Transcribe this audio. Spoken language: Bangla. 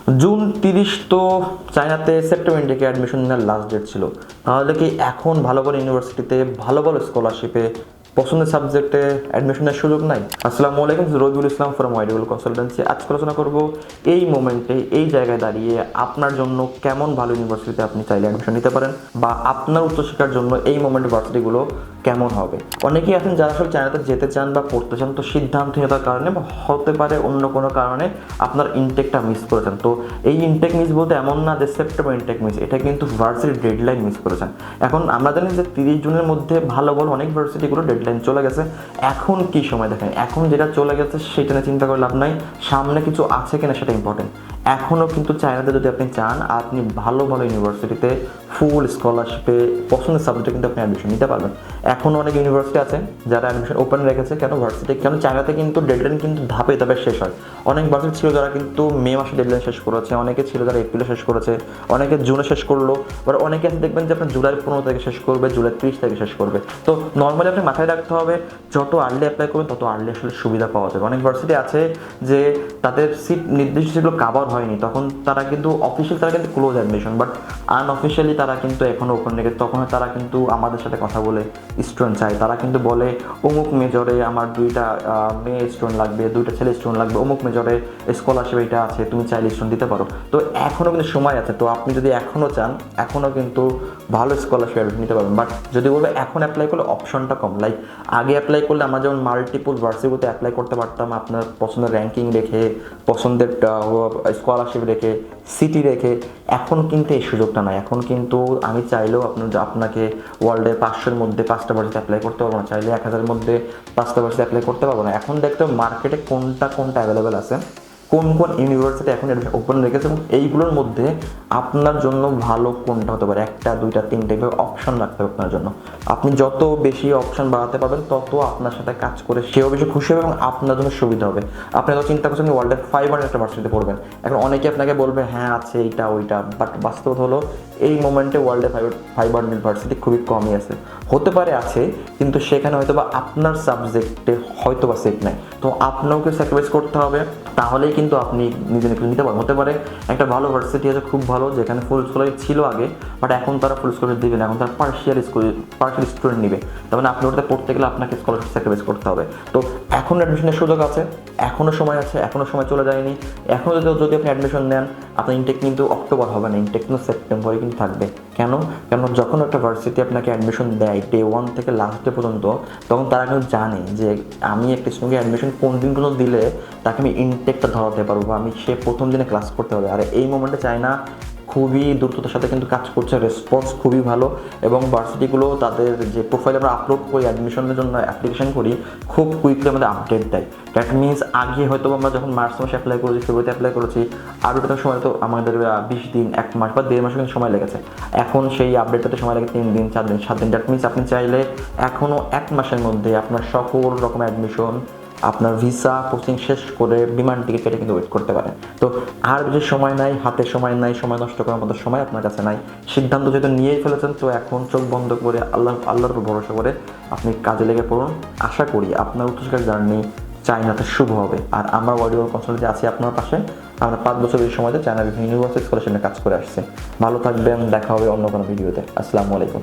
জুন 30 তো চায়নাতে সেপ্টেম্বর ইন্টেকে অ্যাডমিশন নেওয়ার লাস্ট ডেট ছিল। তাহলে কি এখন ভালো ভালো ইউনিভার্সিটিতে ভালো ভালো স্কলারশিপে পছন্দের সাবজেক্টে অ্যাডমিশনের সুযোগ নাই? আসসালামু আলাইকুম, রবিউল ইসলাম ফ্রম ওয়াইডিউল কনসালটেন্সি। আজকে আলোচনা করব এই মোমেন্টে, এই জায়গায় দাঁড়িয়ে আপনার জন্য কেমন ভালো ইউনিভার্সিটিতে আপনি চাইলে অ্যাডমিশন নিতে পারেন, বা আপনার উচ্চশিক্ষার জন্য এই মোমেন্টে ভার্সিটিগুলো কেমন হবে। অনেকেই আছেন যারা আসলে চায়নাতে যেতে চান বা পড়তে চান, তো সিদ্ধান্তহীনতার কারণে বা হতে পারে অন্য কোনো কারণে আপনার ইনটেকটা মিস করেছেন। তো এই ইনটেক মিস বলতে এমন না যে সেপ্টেম্বর ইনটেক মিস, এটা কিন্তু ভার্সিটির ডেডলাইন মিস করেছেন। এখন আমরা জানি যে 30 জুনের মধ্যে ভালো ভালো অনেক ভার্সিটিগুলো ডেডলাইন চলে গেছে। এখন কি সময় দেখেন, এখন যেটা চলে গেছে সেটা নিয়ে চিন্তা করে লাভ নাই, সামনে কিছু আছে কিনা সেটা ইম্পর্টেন্ট। এখনও কিন্তু চায়নাতে যদি আপনি চান, আপনি ভালো ভালো ইউনিভার্সিটিতে ফুল স্কলারশিপে পছন্দের সাবজেক্টে কিন্তু আপনি অ্যাডমিশন নিতে পারবেন। এখনও অনেক ইউনিভার্সিটি আছে যারা অ্যাডমিশন ওপেন রেখেছে। কেন ভার্সিটি, কেন চায়নাতে কিন্তু ডেডলাইন কিন্তু ধাপে ধাপে শেষ হয়। অনেক ভার্সিটি ছিল যারা কিন্তু মে মাসে ডেডলাইন শেষ করেছে, অনেকে ছিল যারা এপ্রিলে শেষ করেছে, অনেকে জুনে শেষ করলো, বা অনেকে আছে দেখবেন যে আপনার জুলাই 15 তারিখে শেষ করবে, জুলাই 30 তারিখে শেষ করবে। তো নর্মালি আপনি মাথায় রাখতে হবে, যত আর্লি অ্যাপ্লাই করবেন তত আর্লি আসলে সুবিধা পাওয়া যাবে। অনেক ভার্সিটি আছে যে তাদের সিট নির্দিষ্ট যেগুলো কাভার হয়নি, তখন তারা কিন্তু অফিসিয়াল তারা কিন্তু ক্লোজ অ্যাডমিশন, বাট আনঅফিসিয়ালি তারা কিন্তু এখনও ওপেন রেখে, তখন তারা কিন্তু আমাদের সাথে কথা বলে স্টুডেন্ট চায়। তারা কিন্তু বলে অমুক মেজরে আমার 2টা মেয়ে স্টুডেন্ট লাগবে, 2টা ছেলে স্টুডেন্ট লাগবে, অমুক মেজরে স্কলারশিপ এটা আছে, তুমি চাইলে স্টুডেন্ট দিতে পারো। তো এখনও কিন্তু সময় আছে। তো আপনি যদি এখনও চান, এখনও কিন্তু ভালো স্কলারশিপ নিতে পারবেন। বাট যদি বলবো এখন অ্যাপ্লাই করলে অপশনটা কম, লাইক আগে অ্যাপ্লাই করলে আমরা যেমন মাল্টিপল ভার্সিটিতে অ্যাপ্লাই করতে পারতাম, আপনার পছন্দের র্যাঙ্কিং রেখে, পছন্দের স্কলারশিপ রেখে, সিটি রেখে। এখন কিন্তু এই সুযোগটা নাই। এখন কিন্তু আমি চাইলেও আপনাকে ওয়ার্ল্ডে 500-এর মধ্যে 5টা ভার্সিটি অ্যাপ্লাই করতে পারবো না, চাইলে 1000-এর মধ্যে 5টা ভার্সিটি অ্যাপ্লাই করতে পারবো না। এখন দেখতে মার্কেটে কোনটা অ্যাভেলেবেল আছে, কোন কোন ইউনিভার্সিটি এখন অ্যাডমিশন ওপেন রেখেছে, এবং এইগুলোর মধ্যে আপনার জন্য ভালো কোনটা হতে পারে। 1টা 2টা 3টা এভাবে অপশন রাখতে হবে আপনার জন্য। আপনি যত বেশি অপশন বাড়াতে পারবেন, তত আপনার সাথে কাজ করে সেও বেশি খুশি হবে এবং আপনার জন্য সুবিধা হবে। আপনি তো চিন্তা করছেন ওয়ার্ল্ডের 500 একটা ভার্সিটিতে পড়বেন, এখন অনেকে আপনাকে বলবে হ্যাঁ আছে এইটা ওইটা, বাট বাস্তবতা হলো এই মোমেন্টে ওয়ার্ল্ডে 500 ভার্সিটি খুবই কমই আছে। হতে পারে আছে, কিন্তু সেখানে হয়তো বা আপনার সাবজেক্টে হয়তো বা সেট নেই। তো আপনাকেও স্যাক্রিফাইস করতে হবে, তাহলেই কিন্তু আপনি নিজে নিতে পারেন। হতে পারে একটা ভালো ভার্সিটি আছে খুব ভালো, যেখানে ফুল স্কলারশিপ ছিল আগে, বাট এখন তারা ফুল স্কলারশিপ দেবে না, এখন তারা পার্শিয়াল স্টুডেন্ট নেবে। তার মানে আপনি ওটাতে পড়তে গেলে আপনাকে স্কলারশিপ স্যাক্রিফাইস করতে হবে। তো এখন অ্যাডমিশনের সুযোগ আছে, এখনও সময় আছে, এখনও সময় চলে যায়নি। এখনও যদি আপনি অ্যাডমিশন নেন, আপনার ইনটেক কিন্তু অক্টোবর হবে না, ইনটেক কিন্তু সেপ্টেম্বরে কিন্তু থাকবে। কেন যখন একটা ভার্সিটি আপনাকে অ্যাডমিশন দেয় ডে 1 থেকে লাস্ট ডে পর্যন্ত, তখন তারা কিন্তু জানে যে আমি একটা স্টুডেন্টকে অ্যাডমিশন কোন দিন পর্যন্ত দিলে তাকে আমি ইনটেকটা ধরাতে পারবো, বা আমি সে প্রথম দিনে ক্লাস করতে হবে। আর এই মোমেন্টে চায়না খুবই দ্রুততার সাথে কিন্তু কাজ করছে, রেসপন্স খুবই ভালো, এবং ভার্সিটিগুলো তাদের যে প্রোফাইল আমরা আপলোড করি, অ্যাডমিশনের জন্য অ্যাপ্লিকেশন করি, খুব কুইকলি আমাদের আপডেট দেয়। দ্যাট মিনস আগে হয়তো আমরা যখন মার্চ মাসে অ্যাপ্লাই করেছি, ফেব্রুয়ারিতে অ্যাপ্লাই করেছি, আপডেটের সময় তো আমাদের 20 দিন, 1 মাস বা 1.5 মাসও কিন্তু সময় লেগেছে। এখন সেই আপডেটটাতে সময় লাগে 3 দিন, 4 দিন, 7 দিন। দ্যাট মিনস আপনি চাইলে এখনও 1 মাসের মধ্যে আপনার সকল রকম অ্যাডমিশন, আপনার ভিসা প্রসেসিং শেষ করে বিমান টিকিট কেটে কিন্তু ওয়েট করতে পারেন। তো আর বেশি সময় নাই, হাতে সময় নাই, সময় নষ্ট করার মতো সময় আপনার কাছে নাই। সিদ্ধান্ত যেহেতু নিয়েই ফেলেছেন, তো এখন চোখ বন্ধ করে আল্লাহর উপর ভরসা করে আপনি কাজে লেগে পড়ুন। আশা করি আপনার উচ্চশিক্ষার জার্নি চায়নাতে শুভ হবে। আর আমরা ওয়াইডিউল কনসালটেন্সি আছি আপনার পাশে। আমরা 5 বছরের সময়তে চায়না বিভিন্ন ইউনিভার্সিটি স্কলারশিপে কাজ করে আসছি। ভালো থাকবেন, দেখা হবে অন্য কোনো ভিডিওতে। আসসালামু আলাইকুম।